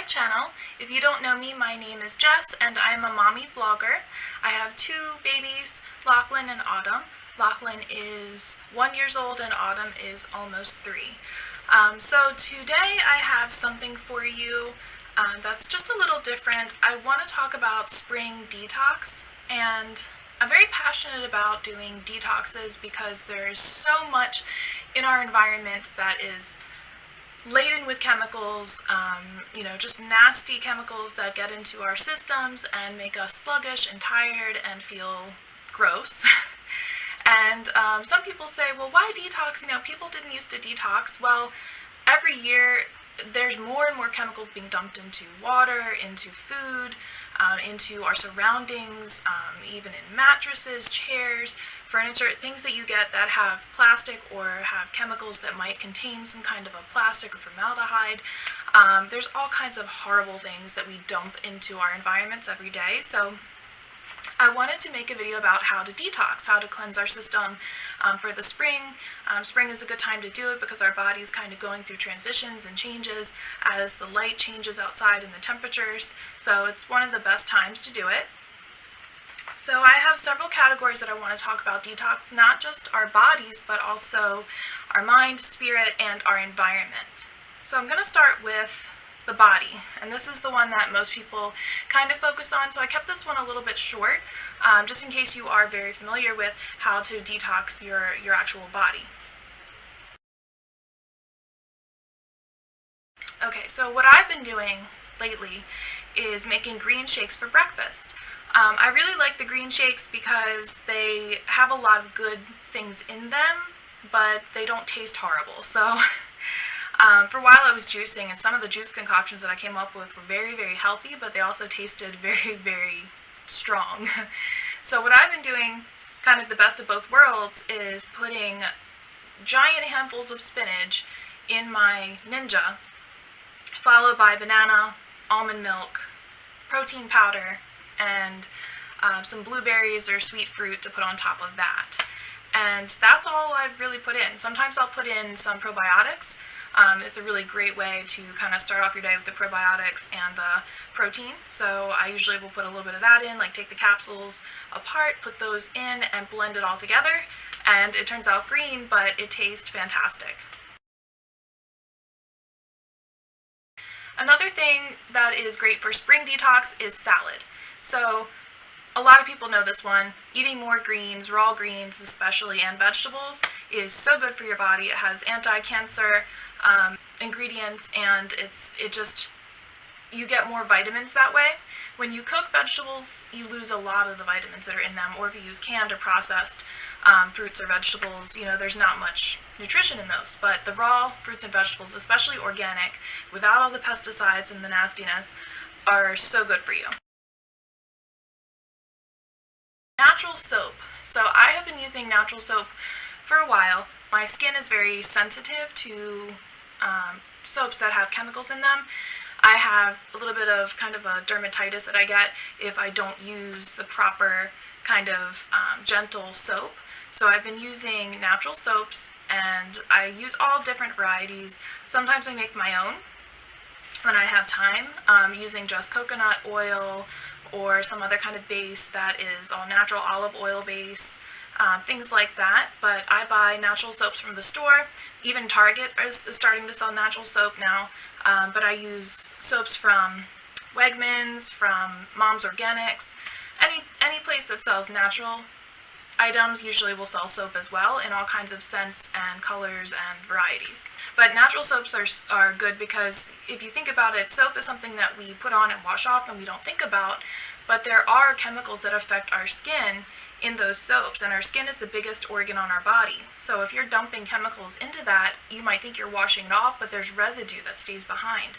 my channel. If you don't know me, my name is Jess and I'm a mommy vlogger. I have two babies, Lachlan and Autumn. Lachlan is 1 year old and Autumn is almost 3. So today I have something for you that's just a little different. I want to talk about spring detox, and I'm very passionate about doing detoxes because there's so much in our environment that is laden with chemicals, just nasty chemicals that get into our systems and make us sluggish and tired and feel gross. And some people say, well, why detox? People didn't used to detox. Well, every year there's more and more chemicals being dumped into water, into food, into our surroundings, even in mattresses, chairs, furniture, things that you get that have plastic or have chemicals that might contain some kind of a plastic or formaldehyde. There's all kinds of horrible things that we dump into our environments every day. So I wanted to make a video about how to detox, how to cleanse our system for the spring. Spring is a good time to do it because our body's kind of going through transitions and changes as the light changes outside and the temperatures. So it's one of the best times to do it. So I have several categories that I want to talk about detox, not just our bodies, but also our mind, spirit, and our environment. So I'm going to start with the body, and this is the one that most people kind of focus on, so I kept this one a little bit short, just in case you are very familiar with how to detox your actual body. Okay, so what I've been doing lately is making green shakes for breakfast. I really like the green shakes because they have a lot of good things in them, but they don't taste horrible. So for a while I was juicing, and some of the juice concoctions that I came up with were very, very healthy, but they also tasted very, very strong. So what I've been doing, kind of the best of both worlds, is putting giant handfuls of spinach in my Ninja, followed by banana, almond milk, protein powder, and some blueberries or sweet fruit to put on top of that. And that's all I've really put in. Sometimes I'll put in some probiotics. It's a really great way to kind of start off your day with the probiotics and the protein. So I usually will put a little bit of that in, like take the capsules apart, put those in, and blend it all together. And it turns out green, but it tastes fantastic. Another thing that is great for spring detox is salad. So a lot of people know this one. Eating more greens, raw greens especially, and vegetables is so good for your body. It has anti-cancer ingredients, and you get more vitamins that way. When you cook vegetables, you lose a lot of the vitamins that are in them, or if you use canned or processed fruits or vegetables, there's not much nutrition in those. But the raw fruits and vegetables, especially organic, without all the pesticides and the nastiness, are so good for you. Natural soap. So I have been using natural soap for a while. My skin is very sensitive to soaps that have chemicals in them. I have a little bit of kind of a dermatitis that I get if I don't use the proper kind of gentle soap. So I've been using natural soaps, and I use all different varieties. Sometimes I make my own when I have time, using just coconut oil or some other kind of base that is all natural, olive oil base, things like that. But I buy natural soaps from the store. Even Target is starting to sell natural soap now, but I use soaps from Wegmans, from Mom's Organics. Any place that sells natural items usually will sell soap as well, in all kinds of scents and colors and varieties. But natural soaps are good because if you think about it, soap is something that we put on and wash off and we don't think about, but there are chemicals that affect our skin in those soaps, and our skin is the biggest organ on our body. So if you're dumping chemicals into that, you might think you're washing it off, but there's residue that stays behind.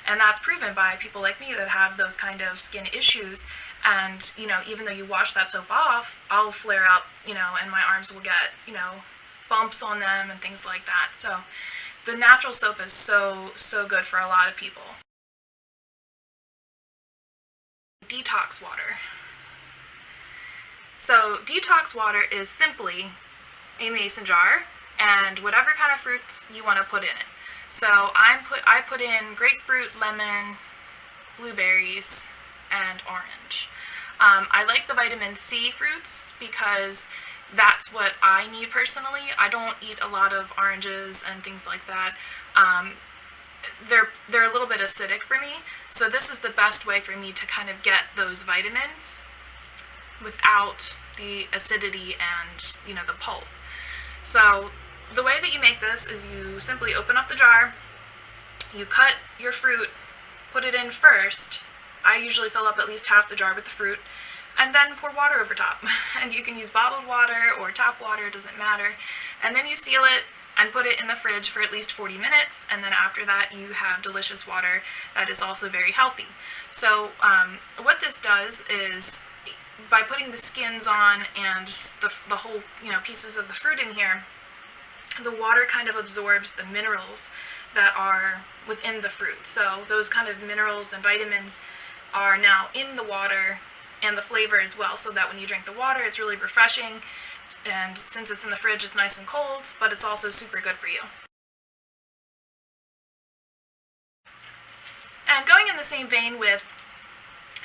And that's proven by people like me that have those kind of skin issues. And, even though you wash that soap off, I'll flare up, and my arms will get, bumps on them and things like that. So the natural soap is so, so good for a lot of people. Detox water. So detox water is simply a mason jar and whatever kind of fruits you want to put in it. So I put in grapefruit, lemon, blueberries, and orange. I like the vitamin C fruits because that's what I need personally. I don't eat a lot of oranges and things like that. They're a little bit acidic for me, so this is the best way for me to kind of get those vitamins without the acidity and, you know, the pulp. So the way that you make this is you simply open up the jar, you cut your fruit, put it in first. I usually fill up at least half the jar with the fruit, and then pour water over top. And you can use bottled water or tap water, doesn't matter. And then you seal it and put it in the fridge for at least 40 minutes, and then after that you have delicious water that is also very healthy. So what this does is, by putting the skins on and the whole, you know, pieces of the fruit in here, the water kind of absorbs the minerals that are within the fruit. So those kind of minerals and vitamins are now in the water, and the flavor as well, so that when you drink the water it's really refreshing, and since it's in the fridge it's nice and cold, but it's also super good for you. And going in the same vein with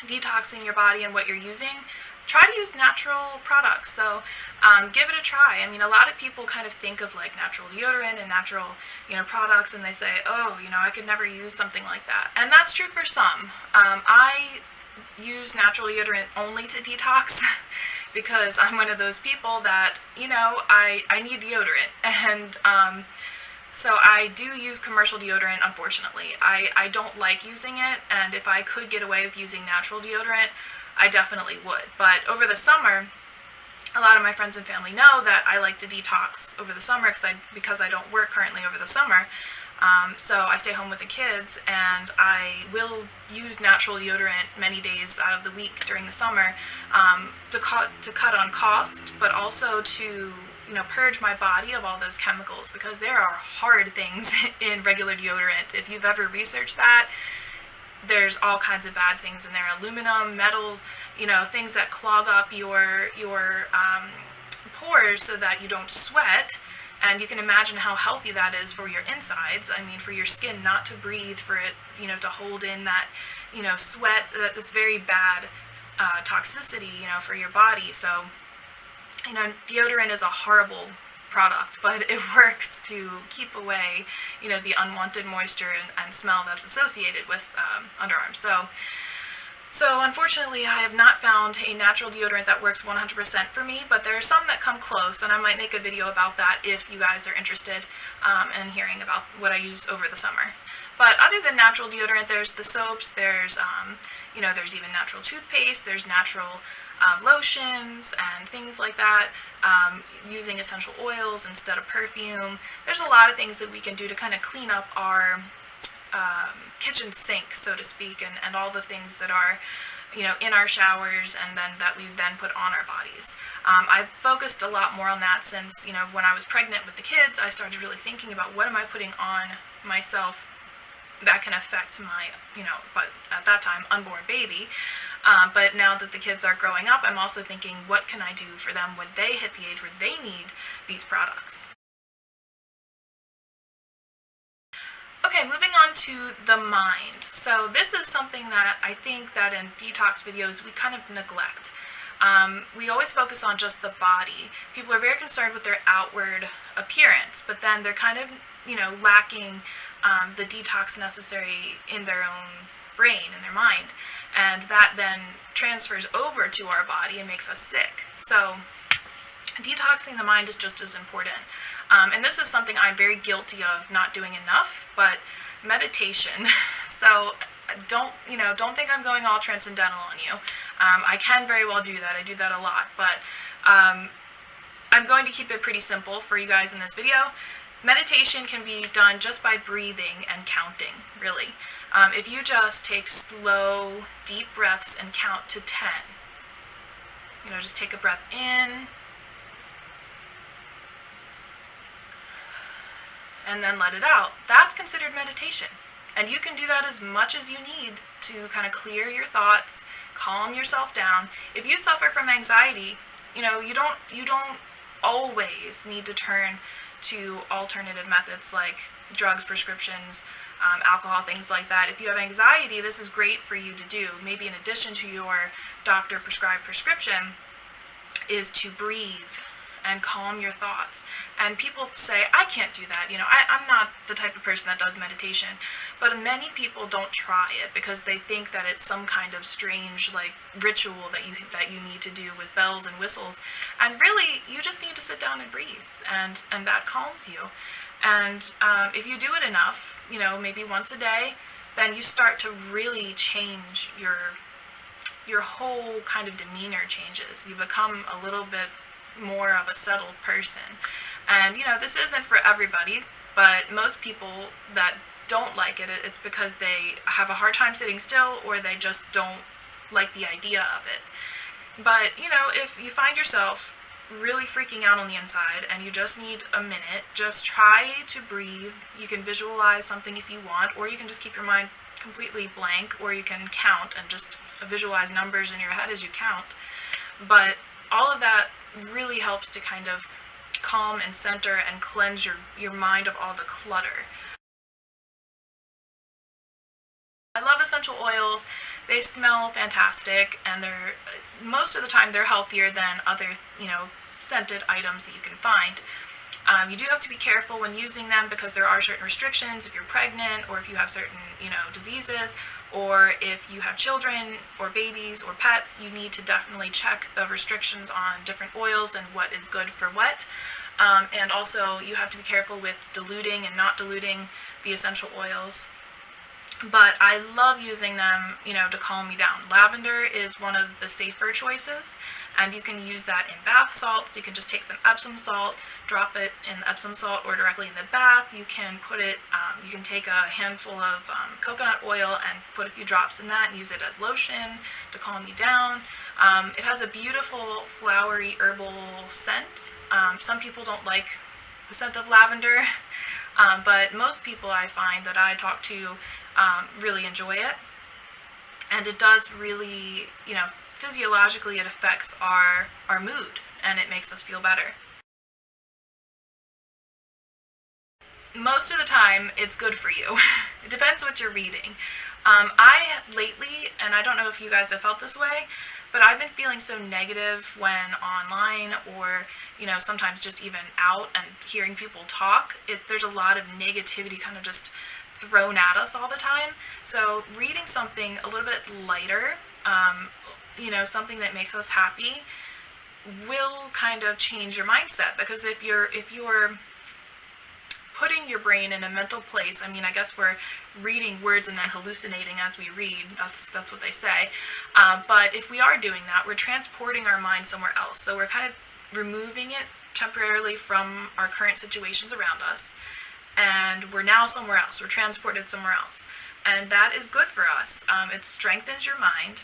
detoxing your body and what you're using, try to use natural products. So give it a try. I mean, a lot of people kind of think of like natural deodorant and natural, you know, products, and they say, oh, you know, I could never use something like that. And that's true for some. I use natural deodorant only to detox because I'm one of those people that, you know, I need deodorant. And so I do use commercial deodorant, unfortunately. I don't like using it, and if I could get away with using natural deodorant, I definitely would. But over the summer, a lot of my friends and family know that I like to detox over the summer because I don't work currently over the summer. So I stay home with the kids, and I will use natural deodorant many days out of the week during the summer to cut on cost, but also to, you know, purge my body of all those chemicals, because there are hard things in regular deodorant. If you've ever researched that, there's all kinds of bad things in there. Aluminum, metals, you know, things that clog up your pores so that you don't sweat. And you can imagine how healthy that is for your insides. I mean, for your skin not to breathe, for it, you know, to hold in that, you know, sweat. That's very bad toxicity, you know, for your body. So, you know, deodorant is a horrible product, but it works to keep away, you know, the unwanted moisture and smell that's associated with underarms. So unfortunately, I have not found a natural deodorant that works 100% for me, but there are some that come close, and I might make a video about that if you guys are interested in hearing about what I use over the summer. But other than natural deodorant, there's the soaps, there's, you know, there's even natural toothpaste, there's natural lotions and things like that, using essential oils instead of perfume. There's a lot of things that we can do to kind of clean up our kitchen sink, so to speak, and all the things that are, you know, in our showers and then that we then put on our bodies. I've focused a lot more on that since, you know, when I was pregnant with the kids, I started really thinking about what am I putting on myself that can affect my, you know, but at that time, unborn baby. But now that the kids are growing up, I'm also thinking, what can I do for them when they hit the age where they need these products? Okay, moving on to the mind. So this is something that I think that in detox videos we kind of neglect. We always focus on just the body. People are very concerned with their outward appearance, but then they're kind of, you know, lacking the detox necessary in their own brain, in their mind. And that then transfers over to our body and makes us sick. So detoxing the mind is just as important. And this is something I'm very guilty of not doing enough, but meditation. So don't think I'm going all transcendental on you. I can very well do that. I do that a lot, but I'm going to keep it pretty simple for you guys in this video. Meditation can be done just by breathing and counting, really. If you just take slow, deep breaths and count to 10, you know, just take a breath in, and then let it out. That's considered meditation. And you can do that as much as you need to kind of clear your thoughts, calm yourself down. If you suffer from anxiety, you know, you don't always need to turn to alternative methods like drugs, prescriptions, alcohol, things like that. If you have anxiety, this is great for you to do. Maybe in addition to your doctor prescribed prescription, is to breathe and calm your thoughts. And people say, I can't do that. I'm not the type of person that does meditation, but many people don't try it because they think that it's some kind of strange ritual that you need to do with bells and whistles. And really, you just need to sit down and breathe, and that calms you. And if you do it enough, maybe once a day, then you start to really change your whole kind of demeanor changes. You become a little bit more of a settled person. And this isn't for everybody, but most people that don't like it, it's because they have a hard time sitting still, or they just don't like the idea of it. But if you find yourself really freaking out on the inside and you just need a minute, just try to breathe. You can visualize something if you want, or you can just keep your mind completely blank, or you can count and just visualize numbers in your head as you count. But all of that really helps to kind of calm and center and cleanse your mind of all the clutter. I love essential oils. They smell fantastic, and most of the time they're healthier than other scented items that you can find. You do have to be careful when using them because there are certain restrictions if you're pregnant, or if you have certain diseases, or if you have children or babies or pets. You need to definitely check the restrictions on different oils and what is good for what. And also you have to be careful with diluting and not diluting the essential oils. But I love using them, to calm me down. Lavender is one of the safer choices, and you can use that in bath salts. You can just take some Epsom salt, drop it in the Epsom salt, or directly in the bath. You can you can take a handful of coconut oil and put a few drops in that and use it as lotion to calm you down. It has a beautiful flowery herbal scent. Some people don't like the scent of lavender, but most people I find that I talk to really enjoy it. And it does really, physiologically it affects our mood, and it makes us feel better. Most of the time, it's good for you. It depends what you're reading. Lately, and I don't know if you guys have felt this way, but I've been feeling so negative when online, or sometimes just even out and hearing people talk. There's a lot of negativity kind of just thrown at us all the time. So reading something a little bit lighter, something that makes us happy, will kind of change your mindset. Because if you're putting your brain in a mental place, I guess we're reading words and then hallucinating as we read. That's what they say. But if we are doing that, we're transporting our mind somewhere else. So we're kind of removing it temporarily from our current situations around us, and we're now somewhere else. We're transported somewhere else, and that is good for us. It strengthens your mind,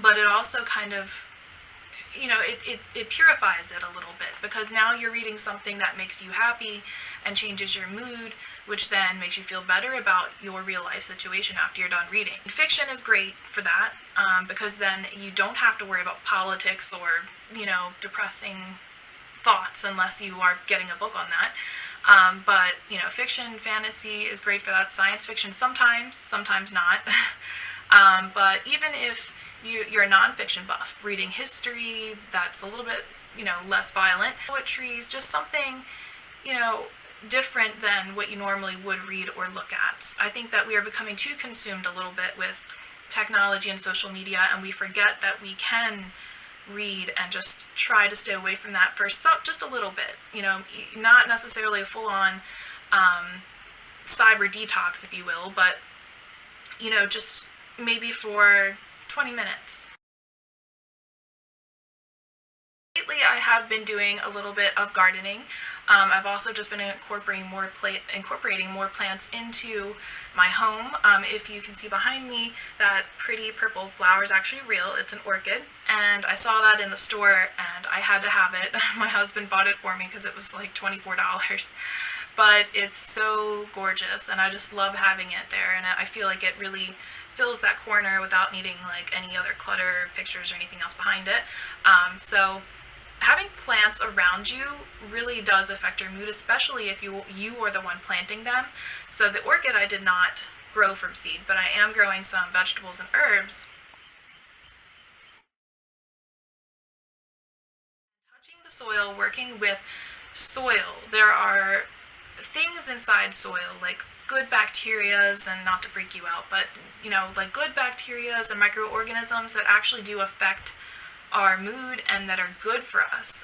but it also kind of, it purifies it a little bit, because now you're reading something that makes you happy and changes your mood, which then makes you feel better about your real life situation after you're done reading. Fiction is great for that, because then you don't have to worry about politics or depressing thoughts, unless you are getting a book on that. But fiction, fantasy is great for that. Science fiction sometimes not. But even if you're a nonfiction buff, reading history that's a little bit less violent, poetry is just something different than what you normally would read or look at. I think that we are becoming too consumed a little bit with technology and social media, and we forget that we can read and just try to stay away from that for just a little bit. Not necessarily a full-on cyber detox, if you will, but just maybe for 20 minutes. Lately, I have been doing a little bit of gardening. I've also just been incorporating more plants into my home. If you can see behind me, that pretty purple flower is actually real. It's an orchid, and I saw that in the store and I had to have it. My husband bought it for me because it was like $24. But it's so gorgeous, and I just love having it there, and I feel like it really fills that corner without needing like any other clutter, pictures, or anything else behind it. So having plants around you really does affect your mood, especially if you are the one planting them. So the orchid I did not grow from seed, but I am growing some vegetables and herbs. Touching the soil, working with soil, there are things inside soil like good bacterias, and not to freak you out, but like good bacterias and microorganisms that actually do affect our mood and that are good for us.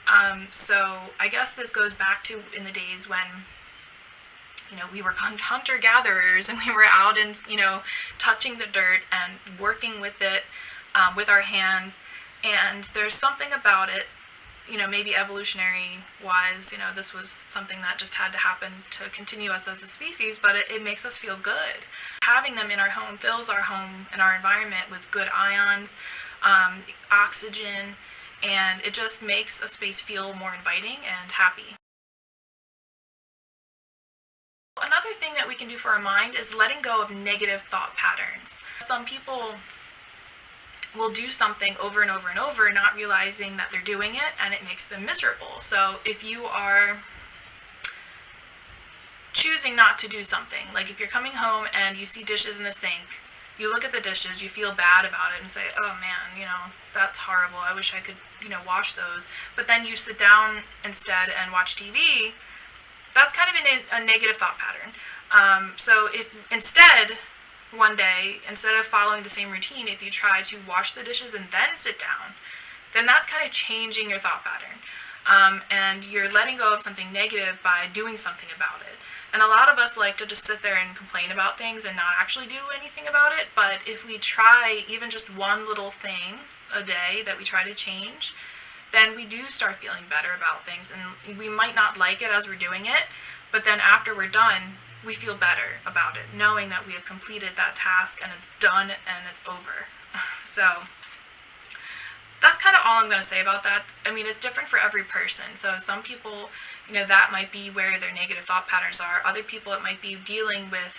So I guess this goes back to in the days when we were hunter-gatherers and we were out and touching the dirt and working with it with our hands. And there's something about it, maybe evolutionary wise, this was something that just had to happen to continue us as a species, but it makes us feel good. Having them in our home fills our home and our environment with good ions, oxygen, and it just makes a space feel more inviting and happy. Another thing that we can do for our mind is letting go of negative thought patterns. Some people will do something over and over and over, not realizing that they're doing it, and it makes them miserable. So if you are choosing not to do something, like if you're coming home and you see dishes in the sink, you look at the dishes, you feel bad about it and say, oh man, that's horrible, I wish I could, wash those. But then you sit down instead and watch TV, that's kind of a negative thought pattern. So if instead, one day, instead of following the same routine, if you try to wash the dishes and then sit down, then that's kind of changing your thought pattern. And you're letting go of something negative by doing something about it. And a lot of us like to just sit there and complain about things and not actually do anything about it. But if we try even just one little thing a day that we try to change, then we do start feeling better about things. And we might not like it as we're doing it, but then after we're done, we feel better about it, knowing that we have completed that task and it's done and it's over. So that's kind of all I'm going to say about that. I mean, it's different for every person. So some people, that might be where their negative thought patterns are. Other people, it might be dealing with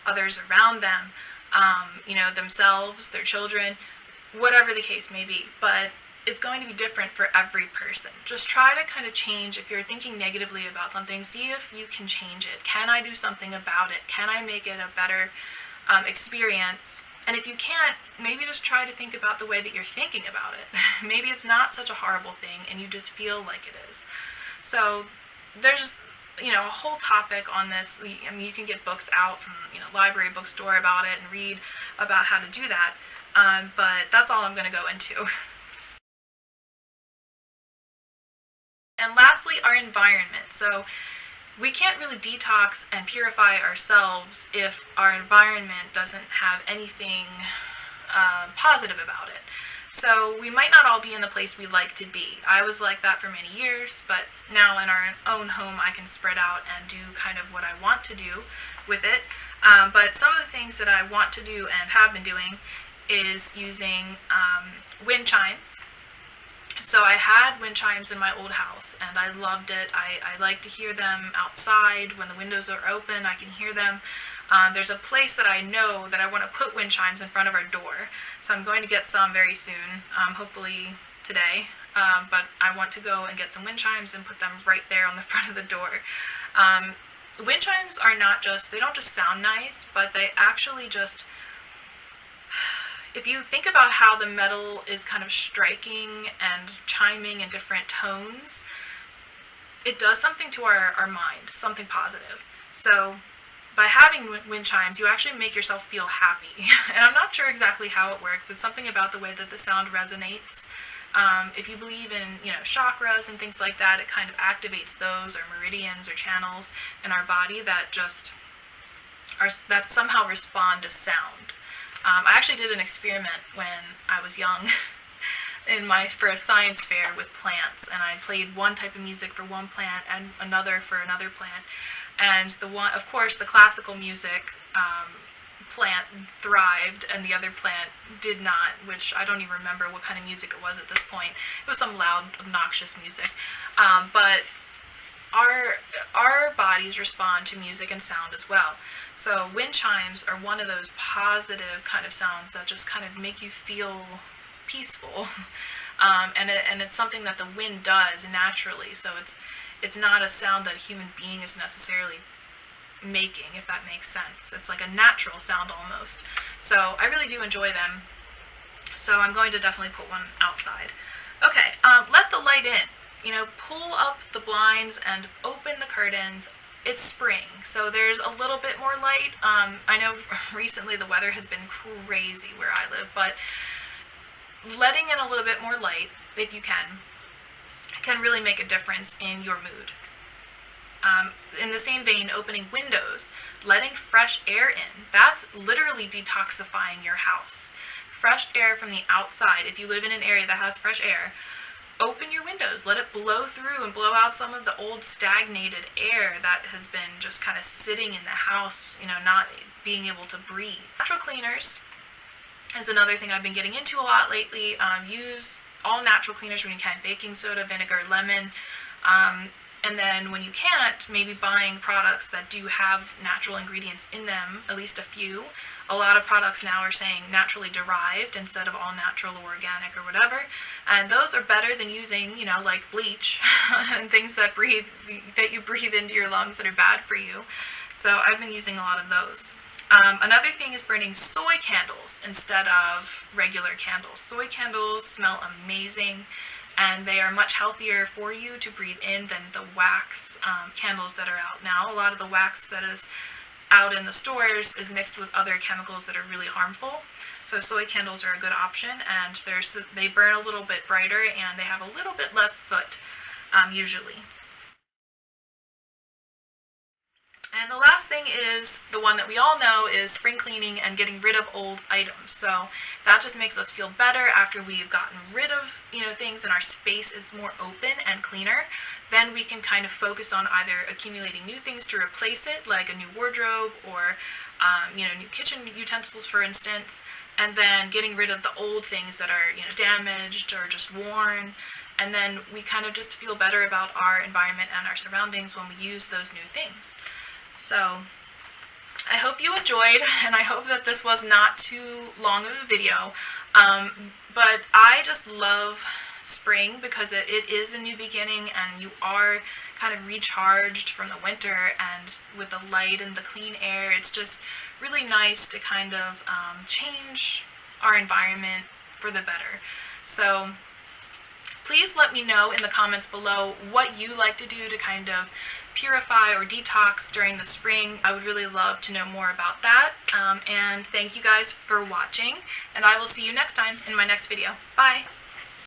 others around them, themselves, their children, whatever the case may be. But it's going to be different for every person. Just try to kind of change. If you're thinking negatively about something, see if you can change it. Can I do something about it? Can I make it a better experience? And if you can't, maybe just try to think about the way that you're thinking about it. Maybe it's not such a horrible thing and you just feel like it is. So there's a whole topic on this. I mean, you can get books out from library, bookstore about it and read about how to do that. But that's all I'm going to go into. And lastly, our environment. So we can't really detox and purify ourselves if our environment doesn't have anything positive about it. So we might not all be in the place we like to be. I was like that for many years, but now in our own home I can spread out and do kind of what I want to do with it. But some of the things that I want to do and have been doing is using wind chimes. So I had wind chimes in my old house and I loved it. I like to hear them outside when the windows are open. I can hear them. There's a place that I know that I want to put wind chimes in front of our door. So I'm going to get some very soon, hopefully today. But I want to go and get some wind chimes and put them right there on the front of the door. Wind chimes are they don't just sound nice, but they actually just, if you think about how the metal is kind of striking and chiming in different tones, it does something to our mind, something positive. So by having wind chimes, you actually make yourself feel happy. And I'm not sure exactly how it works. It's something about the way that the sound resonates. If you believe in, chakras and things like that, it kind of activates those, or meridians or channels in our body that that somehow respond to sound. I actually did an experiment when I was young for a science fair with plants, and I played one type of music for one plant and another for another plant. And of course, the classical music plant thrived and the other plant did not, which I don't even remember what kind of music it was at this point. It was some loud, obnoxious music. But our bodies respond to music and sound as well. So wind chimes are one of those positive kind of sounds that just kind of make you feel peaceful. and it's something that the wind does naturally, so it's not a sound that a human being is necessarily making, if that makes sense. It's like a natural sound almost. So I really do enjoy them. So I'm going to definitely put one outside. Okay, let the light in. You know, pull up the blinds and open the curtains. It's spring, so there's a little bit more light. I know recently the weather has been crazy where I live, but letting in a little bit more light, if you can really make a difference in your mood. In the same vein, opening windows, letting fresh air in, that's literally detoxifying your house. Fresh air from the outside. If you live in an area that has fresh air, open your windows, let it blow through and blow out some of the old stagnated air that has been just kind of sitting in the house, you know, not being able to breathe. Natural cleaners is another thing I've been getting into a lot lately. Use all natural cleaners when you can, baking soda, vinegar, lemon, and then when you can't, maybe buying products that do have natural ingredients in them, at least a few. A lot of products now are saying naturally derived instead of all natural or organic or whatever, and those are better than using, you know, like bleach and things that you breathe into your lungs that are bad for you. So I've been using a lot of those. Another thing is burning soy candles instead of regular candles. Soy candles smell amazing, and they are much healthier for you to breathe in than the wax candles that are out now. A lot of the wax that is out in the stores is mixed with other chemicals that are really harmful. So soy candles are a good option, and they burn a little bit brighter and they have a little bit less soot usually. And the last thing is the one that we all know is spring cleaning and getting rid of old items. So that just makes us feel better after we've gotten rid of, you know, things and our space is more open and cleaner. Then we can kind of focus on either accumulating new things to replace it, like a new wardrobe or, you know, new kitchen utensils, for instance, and then getting rid of the old things that are, you know, damaged or just worn. And then we kind of just feel better about our environment and our surroundings when we use those new things. So I hope you enjoyed, and I hope that this was not too long of a video, but I just love spring because it is a new beginning, and you are kind of recharged from the winter, and with the light and the clean air, it's just really nice to kind of change our environment for the better. So please let me know in the comments below what you like to do to kind of purify or detox during the spring. I would really love to know more about that. And thank you guys for watching, and I will see you next time in my next video. Bye!